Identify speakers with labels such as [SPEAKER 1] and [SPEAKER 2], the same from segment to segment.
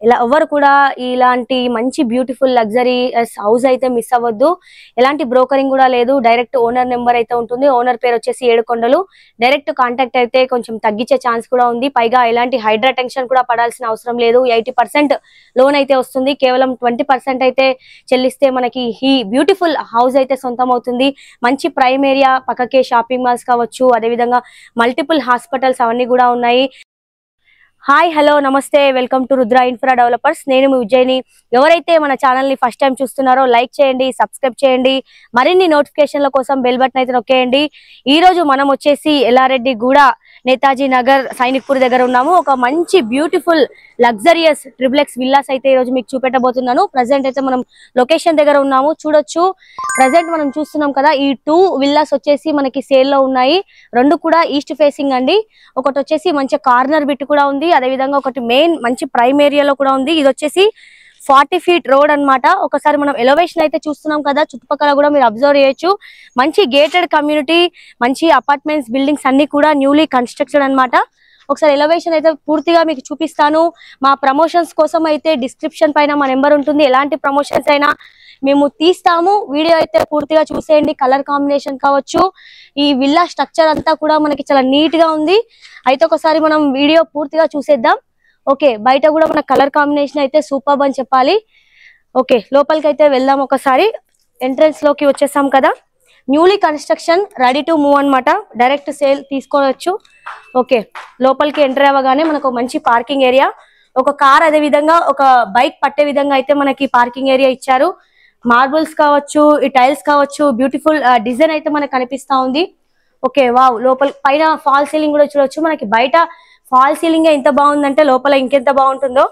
[SPEAKER 1] ఇలా ఎవరు కూడా ఇలాంటి మంచి బ్యూటిఫుల్ లగ్జరీ హౌస్ అయితే మిస్ అవ్వద్దు. ఎలాంటి బ్రోకరింగ్ కూడా లేదు. డైరెక్ట్ ఓనర్ నెంబర్ అయితే ఉంటుంది. ఓనర్ పేరు వచ్చేసి ఏడుకొండలు. డైరెక్ట్ కాంటాక్ట్ అయితే కొంచెం తగ్గించే ఛాన్స్ కూడా ఉంది. పైగా ఎలాంటి హైడ్రా టెన్షన్ కూడా పడాల్సిన అవసరం లేదు. 80% లోన్ అయితే వస్తుంది. కేవలం 20% అయితే చెల్లిస్తే మనకి ఈ బ్యూటిఫుల్ హౌస్ అయితే సొంతం అవుతుంది. మంచి ప్రైమ్ ఏరియా, పక్కకే షాపింగ్ మాల్స్ కావచ్చు, అదేవిధంగా మల్టిపుల్ హాస్పిటల్స్ అవన్నీ కూడా ఉన్నాయి. హాయ్ హలో నమస్తే, welcome to Rudra infra developers. నేను మీ విజయ్ని. ఎవరైతే మన ఛానల్ ని ఫస్ట్ టైం చూస్తున్నారో లైక్ చేయండి, సబ్స్క్రైబ్ చేయండి, మరిన్ని నోటిఫికేషన్ల కోసం బెల్ బటన్ అయితే నొక్కేయండి. ఈ రోజు మనం వచ్చేసి ఎల్లారెడ్డి గూడ నేతాజీ నగర్ సైనిక్పూర్ దగ్గర ఉన్నాము. ఒక మంచి బ్యూటిఫుల్ లగ్జరియస్ ట్రిప్లెక్స్ విల్లాస్ అయితే ఈ రోజు మీకు చూపెట్టబోతున్నాను. ప్రజెంట్ అయితే మనం లొకేషన్ దగ్గర ఉన్నాము. చూడొచ్చు, ప్రజెంట్ మనం చూస్తున్నాం కదా, ఈ 2 విల్లాస్ వచ్చేసి మనకి సేల్ లో ఉన్నాయి. 2 కూడా ఈస్ట్ ఫేసింగ్ అండి. ఒకటి వచ్చేసి మంచి కార్నర్ బిట్ కూడా ఉంది, అదే విధంగా ఒకటి మెయిన్ మంచి ప్రైమ్ ఏరియాలో కూడా ఉంది. ఇది వచ్చేసి 40 feet రోడ్ అన్నమాట. ఒకసారి మనం ఎలివేషన్ అయితే చూస్తున్నాం కదా, చుట్టుపక్కల కూడా మీరు అబ్జర్వ్ చేయొచ్చు. మంచి గేటెడ్ కమ్యూనిటీ, మంచి అపార్ట్మెంట్స్, బిల్డింగ్స్ అన్ని కూడా న్యూలీ కన్స్ట్రక్షన్ అన్నమాట. ఒకసారి ఎలివేషన్ అయితే పూర్తిగా మీకు చూపిస్తాను. మా ప్రమోషన్స్ కోసం అయితే డిస్క్రిప్షన్ పైన మా నెంబర్ ఉంటుంది. ఎలాంటి ప్రమోషన్స్ అయినా మేము తీస్తాము. వీడియో అయితే పూర్తిగా చూసేయండి. కలర్ కాంబినేషన్ కావచ్చు, ఈ విల్లా స్ట్రక్చర్ అంతా కూడా మనకి చాలా నీట్ గా ఉంది. అయితే ఒకసారి మనం వీడియో పూర్తిగా చూసేద్దాం. ఓకే, బయట కూడా మన కలర్ కాంబినేషన్ అయితే సూపర్బ్ అని చెప్పాలి. ఓకే, లోపలికి అయితే వెళ్దాం. ఒకసారి ఎంట్రన్స్ లోకి వచ్చేసాం కదా, newly construction, ready to move అన్నమాట. డైరెక్ట్ సేల్ తీసుకోవచ్చు. ఓకే, లోపలికి ఎంటర్ అవ్వగానే మనకు మంచి పార్కింగ్ ఏరియా, ఒక కార్ అదే విధంగా ఒక బైక్ పట్టే విధంగా అయితే మనకి పార్కింగ్ ఏరియా ఇచ్చారు. మార్బుల్స్ కావచ్చు, ఈ టైల్స్ కావచ్చు, బ్యూటిఫుల్ డిజైన్ అయితే మనకు కనిపిస్తా ఉంది. ఓకే, వావ్, లోపల పైన ఫాల్ సీలింగ్ కూడా చూడొచ్చు. మనకి బయట ఫాల్ సీలింగ్ ఎంత బాగుందంటే లోపల ఇంకెంత బాగుంటుందో.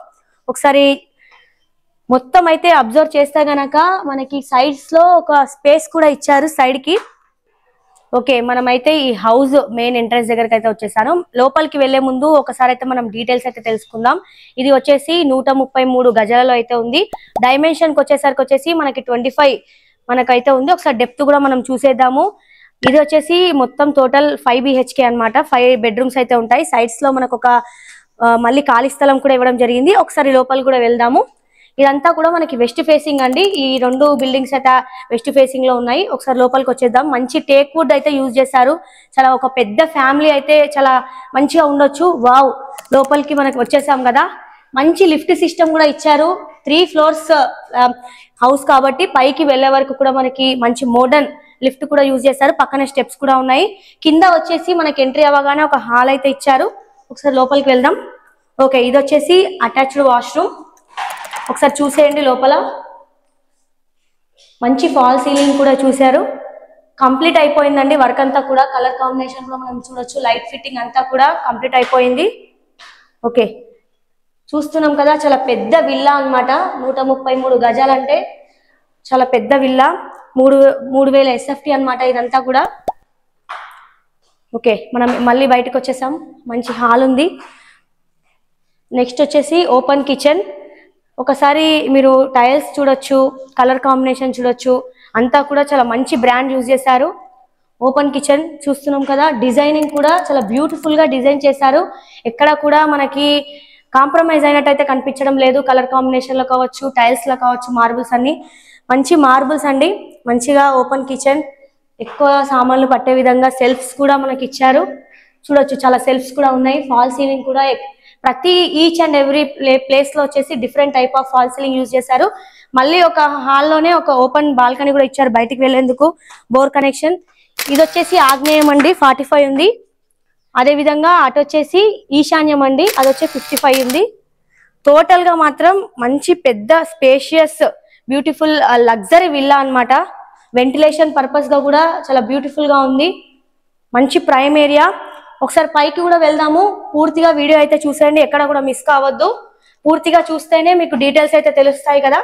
[SPEAKER 1] ఒకసారి మొత్తం అయితే అబ్జర్వ్ చేస్తే గనక మనకి సైడ్స్ లో ఒక స్పేస్ కూడా ఇచ్చారు సైడ్ కి. ఓకే, మనమైతే ఈ హౌస్ మెయిన్ ఎంట్రన్స్ దగ్గరకు అయితే వచ్చేసాను. లోపలికి వెళ్లే ముందు ఒకసారి అయితే మనం డీటెయిల్స్ అయితే తెలుసుకుందాం. ఇది వచ్చేసి 133 గజాలలో అయితే ఉంది. డైమెన్షన్ కి వచ్చేసరికి మనకి 25 మనకైతే ఉంది. ఒకసారి డెప్త్ కూడా మనం చూసేద్దాము. ఇది వచ్చేసి మొత్తం టోటల్ 5 BHK అన్నమాట. 5 bedrooms అయితే ఉంటాయి. సైడ్స్ లో మనకు ఒక మళ్ళీ ఖాళీ స్థలం కూడా ఇవ్వడం జరిగింది. ఒకసారి లోపల కూడా వెళ్దాము. ఇదంతా కూడా మనకి వెస్ట్ ఫేసింగ్ అండి. ఈ 2 బిల్డింగ్స్ అయితే వెస్ట్ ఫేసింగ్ లో ఉన్నాయి. ఒకసారి లోపలికి వచ్చేద్దాం. మంచి టేక్ వుడ్ అయితే యూజ్ చేశారు. చాలా ఒక పెద్ద ఫ్యామిలీ అయితే చాలా మంచిగా ఉండొచ్చు. వావ్, లోపలికి మనకి వచ్చేసాం కదా, మంచి లిఫ్ట్ సిస్టమ్ కూడా ఇచ్చారు. 3 floors హౌస్ కాబట్టి పైకి వెళ్లే వరకు కూడా మనకి మంచి మోడర్న్ లిఫ్ట్ కూడా యూజ్ చేశారు. పక్కన స్టెప్స్ కూడా ఉన్నాయి. కింద వచ్చేసి మనకి ఎంట్రీ అవ్వగానే ఒక హాల్ అయితే ఇచ్చారు. ఒకసారి లోపలికి వెళ్దాం. ఓకే, ఇది వచ్చేసి అటాచ్డ్ వాష్రూమ్. ఒకసారి చూసేయండి. లోపల మంచి ఫాల్ సీలింగ్ కూడా చూశారు. కంప్లీట్ అయిపోయిందండి వర్క్ అంతా కూడా. కలర్ కాంబినేషన్ కూడా మనం చూడొచ్చు. లైట్ ఫిట్టింగ్ అంతా కూడా కంప్లీట్ అయిపోయింది. ఓకే, చూస్తున్నాం కదా, చాలా పెద్ద విల్లా అన్నమాట. 133 గజాలంటే చాలా పెద్ద విల్లా. 3000 SFT అన్నమాట ఇదంతా కూడా. ఓకే, మనం మళ్ళీ బయటకు వచ్చేసాం. మంచి హాల్ ఉంది. నెక్స్ట్ వచ్చేసి ఓపెన్ కిచెన్. ఒకసారి మీరు టైల్స్ చూడొచ్చు, కలర్ కాంబినేషన్ చూడొచ్చు. అంతా కూడా చాలా మంచి బ్రాండ్ యూజ్ చేశారు. ఓపెన్ కిచెన్ చూస్తున్నాం కదా, డిజైనింగ్ కూడా చాలా బ్యూటిఫుల్ గా డిజైన్ చేశారు. ఎక్కడ కూడా మనకి కాంప్రమైజ్ అయినట్టయితే కనిపించడం లేదు. కలర్ కాంబినేషన్ లో కావచ్చు, టైల్స్ లో కావచ్చు, మార్బుల్స్ అన్ని మంచి మార్బుల్స్ అండి. మంచిగా ఓపెన్ కిచెన్, ఎక్కువ సామాన్లు పట్టే విధంగా సెల్ఫ్స్ కూడా మనకి ఇచ్చారు. చూడొచ్చు, చాలా సెల్ఫ్స్ కూడా ఉన్నాయి. ఫాల్ సీలింగ్ కూడా ప్రతి ఈచ్ అండ్ ఎవ్రీ ప్లేస్ లో వచ్చేసి different type of fall ceiling use చేశారు. మళ్ళీ ఒక హాల్లోనే ఒక ఓపెన్ బాల్కనీ కూడా ఇచ్చారు బయటికి వెళ్లేందుకు, బోర్ కనెక్షన్. ఇది వచ్చేసి ఆగ్నేయం అండి, 45 ఉంది. అదే విధంగా అటు వచ్చేసి ఈశాన్యం అండి, అది వచ్చి 55 ఉంది. టోటల్ గా మాత్రం మంచి పెద్ద స్పేషియస్ బ్యూటిఫుల్ లగ్జరీ విల్లా అన్నమాట. వెంటిలేషన్ పర్పస్ గా కూడా చాలా బ్యూటిఫుల్ గా ఉంది. మంచి ప్రైమ్ ఏరియా. ఒకసారి పైకి కూడా వెళ్దాము. పూర్తిగా వీడియో అయితే చూసేయండి, ఎక్కడ కూడా మిస్ కావద్దు. పూర్తిగా చూస్తేనే మీకు డీటెయిల్స్ అయితే తెలుస్తాయి కదా.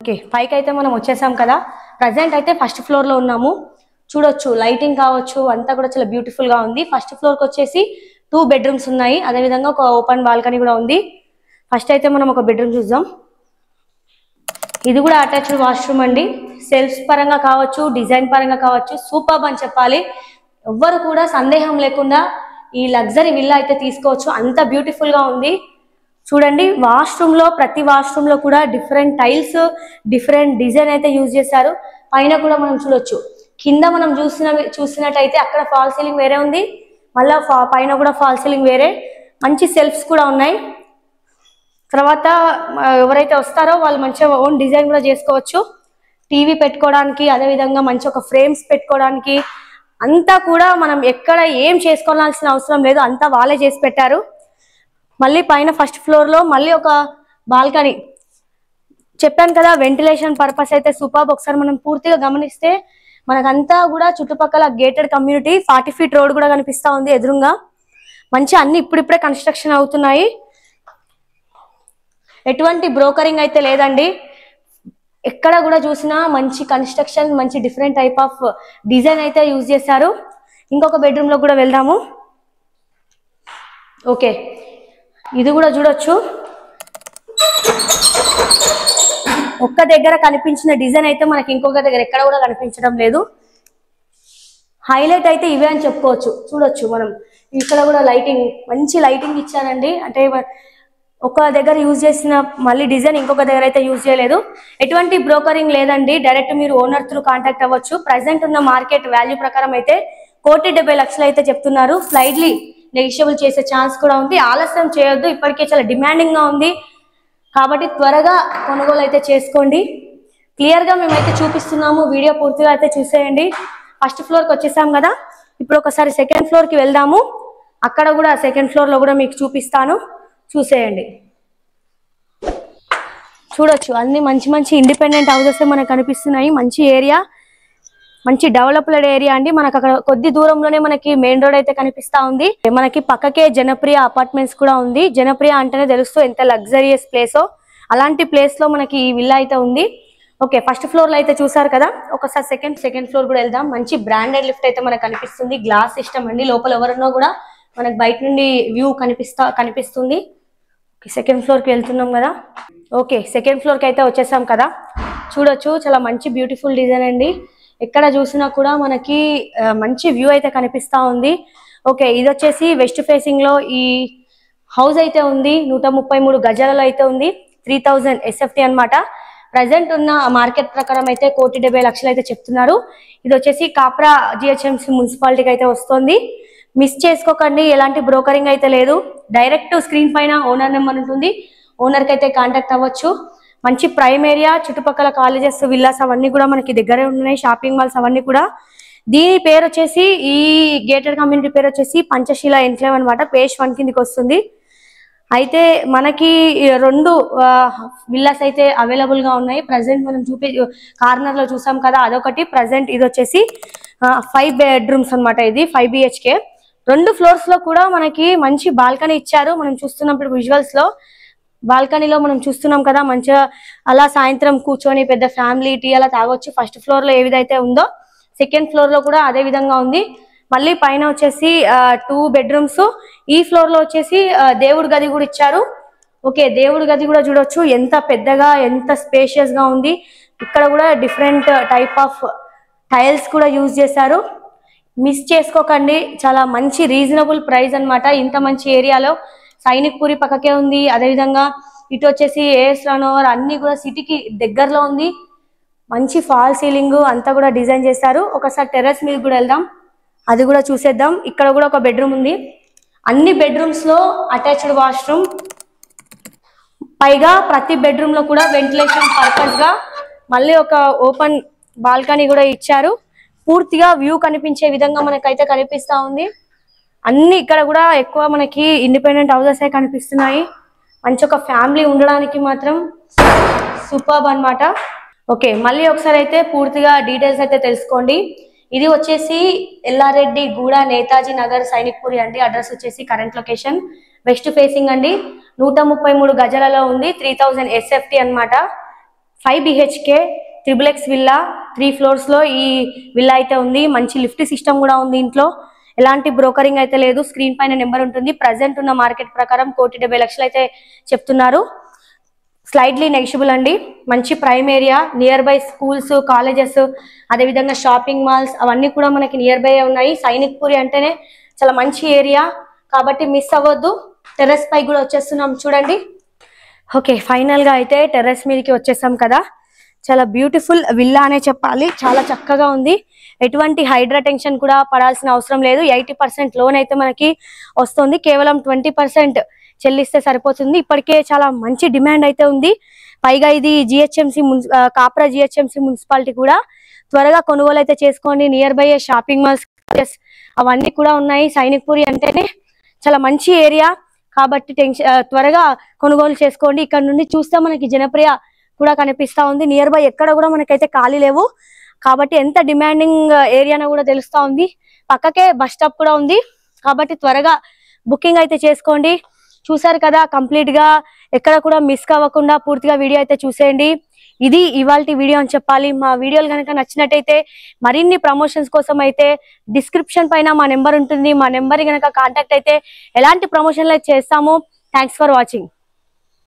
[SPEAKER 1] ఓకే, పైకి అయితే మనం వచ్చేసాం కదా. ప్రజెంట్ అయితే ఫస్ట్ ఫ్లోర్ లో ఉన్నాము. చూడొచ్చు, లైటింగ్ కావచ్చు అంతా కూడా చాలా బ్యూటిఫుల్ గా ఉంది. ఫస్ట్ ఫ్లోర్ కి వచ్చేసి 2 bedrooms ఉన్నాయి. అదే విధంగా ఒక ఓపెన్ బాల్కనీ కూడా ఉంది. ఫస్ట్ అయితే మనం ఒక బెడ్రూమ్ చూద్దాం. ఇది కూడా అటాచ్డ్ వాష్రూమ్ అండి. సెల్ఫ్స్ పరంగా కావచ్చు, డిజైన్ పరంగా కావచ్చు, సూపర్బ్ అని చెప్పాలి. ఎవ్వరు కూడా సందేహం లేకుండా ఈ లగ్జరీ విల్లా అయితే తీసుకోవచ్చు. అంత బ్యూటిఫుల్ గా ఉంది. చూడండి వాష్రూమ్ లో ప్రతి వాష్రూమ్ లో కూడా డిఫరెంట్ టైల్స్ డిఫరెంట్ డిజైన్ అయితే యూజ్ చేశారు. పైన కూడా మనం చూడొచ్చు. కింద మనం చూసినట్టయితే అక్కడ ఫాల్ సీలింగ్ వేరే ఉంది, మళ్ళా పైన కూడా ఫాల్ సీలింగ్ వేరే. మంచి సెల్ఫ్స్ కూడా ఉన్నాయి. తర్వాత ఎవరైతే వస్తారో వాళ్ళు మంచిగా ఓన్ డిజైన్ కూడా చేసుకోవచ్చు. టీవీ పెట్టుకోవడానికి, అదేవిధంగా మంచి ఒక ఫ్రేమ్స్ పెట్టుకోవడానికి అంతా కూడా మనం ఎక్కడ ఏం చేసుకోవాల్సిన అవసరం లేదు, అంతా వాళ్ళే చేసి పెట్టారు. మళ్ళీ పైన ఫస్ట్ ఫ్లోర్ లో మళ్ళీ ఒక బాల్కనీ. చెప్పాను కదా వెంటిలేషన్ పర్పస్ అయితే సూపర్బ్. ఒకసారి మనం పూర్తిగా గమనిస్తే మనకంతా కూడా చుట్టుపక్కల గేటెడ్ కమ్యూనిటీ, 40 feet రోడ్ కూడా కనిపిస్తా ఉంది ఎదురుగా. మంచి అన్ని ఇప్పుడిప్పుడే కన్స్ట్రక్షన్ అవుతున్నాయి. ఎటువంటి బ్రోకరింగ్ అయితే లేదండి. ఎక్కడ కూడా చూసినా మంచి కన్స్ట్రక్షన్, మంచి డిఫరెంట్ టైప్ ఆఫ్ డిజైన్ అయితే యూజ్ చేశారు. ఇంకొక బెడ్రూమ్ లో కూడా వెళ్దాము. ఓకే, ఇది కూడా చూడొచ్చు. ఒక్క దగ్గర కనిపించిన డిజైన్ అయితే మనకి ఇంకొక దగ్గర ఎక్కడ కూడా కనిపించడం లేదు. హైలైట్ అయితే ఇవే అని చెప్పుకోవచ్చు. చూడొచ్చు మనం ఇక్కడ కూడా లైటింగ్, మంచి లైటింగ్ ఇచ్చారండి. అంటే ఒక దగ్గర యూజ్ చేసిన మళ్ళీ డిజైన్ ఇంకొక దగ్గర అయితే యూజ్ చేయలేదు. ఎటువంటి బ్రోకరింగ్ లేదండి. డైరెక్ట్ మీరు ఓనర్ త్రూ కాంటాక్ట్ అవ్వచ్చు. ప్రెసెంట్ ఉన్న మార్కెట్ వాల్యూ ప్రకారం అయితే 1,70,00,000 అయితే చెప్తున్నారు. స్లైడ్లీ నెగిషియబుల్ చేసే ఛాన్స్ కూడా ఉంది. ఆలస్యం చేయొద్దు, ఇప్పటికే చాలా డిమాండింగ్ గా ఉంది కాబట్టి త్వరగా కొనుగోలు అయితే చేసుకోండి. క్లియర్ గా మేమైతే చూపిస్తున్నాము, వీడియో పూర్తిగా అయితే చూసేయండి. ఫస్ట్ ఫ్లోర్ కి వచ్చేసాం కదా, ఇప్పుడు ఒకసారి సెకండ్ ఫ్లోర్ కి వెళ్దాము. అక్కడ కూడా సెకండ్ ఫ్లోర్ లో కూడా మీకు చూపిస్తాను, చూసేయండి. చూడొచ్చు అన్ని మంచి మంచి ఇండిపెండెంట్ హౌసెస్ మనకు కనిపిస్తున్నాయి. మంచి ఏరియా, మంచి డెవలప్డ్ ఏరియా అండి. మనకు అక్కడ కొద్ది దూరంలోనే మనకి మెయిన్ రోడ్ అయితే కనిపిస్తా ఉంది. మనకి పక్కకే జనప్రియ అపార్ట్మెంట్స్ కూడా ఉంది. జనప్రియ అంటేనే తెలుస్తూ ఎంత లగ్జరియస్ ప్లేసో, అలాంటి ప్లేస్ లో మనకి ఈ విల్లా అయితే ఉంది. ఓకే, ఫస్ట్ ఫ్లోర్ లో అయితే చూసారు కదా, ఒకసారి సెకండ్ ఫ్లోర్ కూడా వెళ్దాం. మంచి బ్రాండెడ్ లిఫ్ట్ అయితే మనకు కనిపిస్తుంది. గ్లాస్ సిస్టమ్ అండి, లోపల ఎవరున్నా కూడా మనకు బయట నుండి వ్యూ కనిపిస్తుంది. సెకండ్ ఫ్లోర్ కి వెళ్తున్నాం కదా. ఓకే, సెకండ్ ఫ్లోర్ కి అయితే వచ్చేసాం కదా. చూడొచ్చు చాలా మంచి బ్యూటిఫుల్ డిజైన్ అండి. ఎక్కడ చూసినా కూడా మనకి మంచి వ్యూ అయితే కనిపిస్తా ఉంది. ఓకే, ఇది వచ్చేసి వెస్ట్ ఫేసింగ్ లో ఈ హౌస్ అయితే ఉంది. 133 గజాలలో అయితే ఉంది. 3000 SFT అనమాట. ప్రజెంట్ ఉన్న మార్కెట్ ప్రకారం అయితే 1,70,00,000 అయితే చెప్తున్నారు. ఇది వచ్చేసి కాప్రా GHMC మున్సిపాలిటీకి అయితే వస్తుంది. మిస్ చేసుకోకండి, ఎలాంటి బ్రోకరింగ్ అయితే లేదు. డైరెక్ట్ స్క్రీన్ పైన ఓనర్ నెంబర్ ఉంటుంది, ఓనర్ కి అయితే కాంటాక్ట్ అవ్వచ్చు. మంచి ప్రైమ్ ఏరియా, చుట్టుపక్కల కాలేజెస్, విల్లాస్ అవన్నీ కూడా మనకి దగ్గరే ఉన్నాయి. షాపింగ్ మాల్స్ అవన్నీ కూడా. దీని పేరు వచ్చేసి, ఈ గేటెడ్ కమ్యూనిటీ పేరు వచ్చేసి పంచశీల ఎన్క్లేవ్ అనమాట. పేజ్ 1 కిందికి వస్తుంది. అయితే మనకి 2 విల్లాస్ అయితే అవైలబుల్ గా ఉన్నాయి. ప్రజెంట్ మనం కార్నర్ లో చూసాం కదా, అదొకటి. ప్రజెంట్ ఇది వచ్చేసి 5 bedrooms అనమాట. ఇది 5 BHK. 2 floors లో కూడా మనకి మంచి బాల్కనీ ఇచ్చారు. మనం చూస్తున్నప్పుడు విజువల్స్ లో బాల్కనీలో మనం చూస్తున్నాం కదా, మంచిగా అలా సాయంత్రం కూర్చొని పెద్ద ఫ్యామిలీ టీ అలా తాగొచ్చు. ఫస్ట్ ఫ్లోర్ లో ఏ విధంగా ఉందో సెకండ్ ఫ్లోర్ లో కూడా అదే విధంగా ఉంది. మళ్ళీ పైన వచ్చేసి 2 bedrooms. ఈ ఫ్లోర్ లో వచ్చేసి దేవుడి గది కూడా ఇచ్చారు. ఓకే, దేవుడి గది కూడా చూడొచ్చు ఎంత పెద్దగా, ఎంత స్పేషియస్ గా ఉంది. ఇక్కడ కూడా డిఫరెంట్ టైప్ ఆఫ్ టైల్స్ కూడా యూజ్ చేశారు. మిస్ చేసుకోకండి, చాలా మంచి రీజనబుల్ ప్రైస్ అనమాట. ఇంత మంచి ఏరియాలో సైనిక్ పూరి పక్కకే ఉంది. అదేవిధంగా ఇటు వచ్చేసి AS రనోవర్ అన్ని కూడా సిటీకి దగ్గరలో ఉంది. మంచి ఫాల్ సీలింగ్ అంతా కూడా డిజైన్ చేశారు. ఒకసారి టెర్రస్ మీద కూడా వెళ్దాం, అది కూడా చూసేద్దాం. ఇక్కడ కూడా ఒక బెడ్రూమ్ ఉంది. అన్ని బెడ్రూమ్స్ లో అటాచ్డ్ వాష్రూమ్, పైగా ప్రతి బెడ్రూమ్ లో కూడా వెంటిలేషన్ పర్పస్ గా మళ్ళీ ఒక ఓపెన్ బాల్కనీ కూడా ఇచ్చారు. పూర్తిగా వ్యూ కనిపించే విధంగా మనకైతే కనిపిస్తా ఉంది. అన్ని ఇక్కడ కూడా ఎక్కువ మనకి ఇండిపెండెంట్ హౌసెస్ కనిపిస్తున్నాయి. మంచి ఒక ఫ్యామిలీ ఉండడానికి మాత్రం సూపర్బ్ అన్నమాట. ఓకే, మళ్ళీ ఒకసారి అయితే పూర్తిగా డీటెయిల్స్ అయితే తెలుసుకోండి. ఇది వచ్చేసి ఎల్లారెడ్డి గూడ, నేతాజీ నగర్, సైనిక్ పూరి అండి. అడ్రస్ వచ్చేసి కరెంట్ లొకేషన్ వెస్ట్ ఫేసింగ్ అండి. 133 గజాలలో ఉంది. 3000 SFT అనమాట. 5 BHK XXX విల్లా. 3 floors లో ఈ విల్లా అయితే ఉంది. మంచి లిఫ్ట్ సిస్టమ్ కూడా ఉంది ఇంట్లో. ఎలాంటి బ్రోకరింగ్ అయితే లేదు. స్క్రీన్ పైన నెంబర్ ఉంటుంది. ప్రజెంట్ ఉన్న మార్కెట్ ప్రకారం 1,70,00,000 అయితే చెప్తున్నారు. స్లైడ్లీ నెగిషియబుల్ అండి. మంచి prime area, near by schools, colleges, అదేవిధంగా షాపింగ్ మాల్స్ అవన్నీ కూడా మనకి నియర్ బై ఉన్నాయి. సైనిక్ పూరి అంటేనే చాలా మంచి ఏరియా కాబట్టి మిస్ అవ్వద్దు. టెర్రస్ పై కూడా వచ్చేస్తున్నాం చూడండి. ఓకే, ఫైనల్ గా అయితే టెర్రస్ మీదకి వచ్చేసాం కదా. చాలా బ్యూటిఫుల్ విల్లా అనే చెప్పాలి, చాలా చక్కగా ఉంది. ఎటువంటి హైడ్రా టెన్షన్ కూడా పడాల్సిన అవసరం లేదు. 80% లోన్ అయితే మనకి వస్తుంది, కేవలం 20% చెల్లిస్తే సరిపోతుంది. ఇప్పటికే చాలా మంచి డిమాండ్ అయితే ఉంది. పైగా ఇది జిహెచ్ఎంసి కాప్రా జిహెచ్ఎంసి మున్సిపాలిటీ కూడా. త్వరగా కొనుగోలు అయితే చేసుకోండి. నియర్ బై షాపింగ్ మాల్స్ అవన్నీ కూడా ఉన్నాయి. సైనిక్పూరి అంటేనే చాలా మంచి ఏరియా కాబట్టి త్వరగా కొనుగోలు చేసుకోండి. ఇక్కడ నుండి చూస్తే మనకి జనప్రియ కూడా కనిపిస్తా ఉంది. నియర్ బై ఎక్కడ కూడా మనకైతే ఖాళీ లేవు కాబట్టి ఎంత డిమాండింగ్ ఏరియానో కూడా తెలుస్తా ఉంది. పక్కకే బస్ స్టాప్ కూడా ఉంది కాబట్టి త్వరగా బుకింగ్ అయితే చేసుకోండి. చూసారు కదా, కంప్లీట్ గా ఎక్కడ కూడా మిస్ అవ్వకుండా పూర్తిగా వీడియో అయితే చూసేయండి. ఇది ఇవాల్టి వీడియో అని చెప్పాలి. మా వీడియోలు కనుక నచ్చినట్టయితే మరిన్ని ప్రమోషన్స్ కోసం అయితే డిస్క్రిప్షన్ పైన మా నెంబర్ ఉంటుంది. మా నెంబర్ కనుక కాంటాక్ట్ అయితే ఎలాంటి ప్రమోషన్లు అయితే చేస్తామో. Thanks for watching.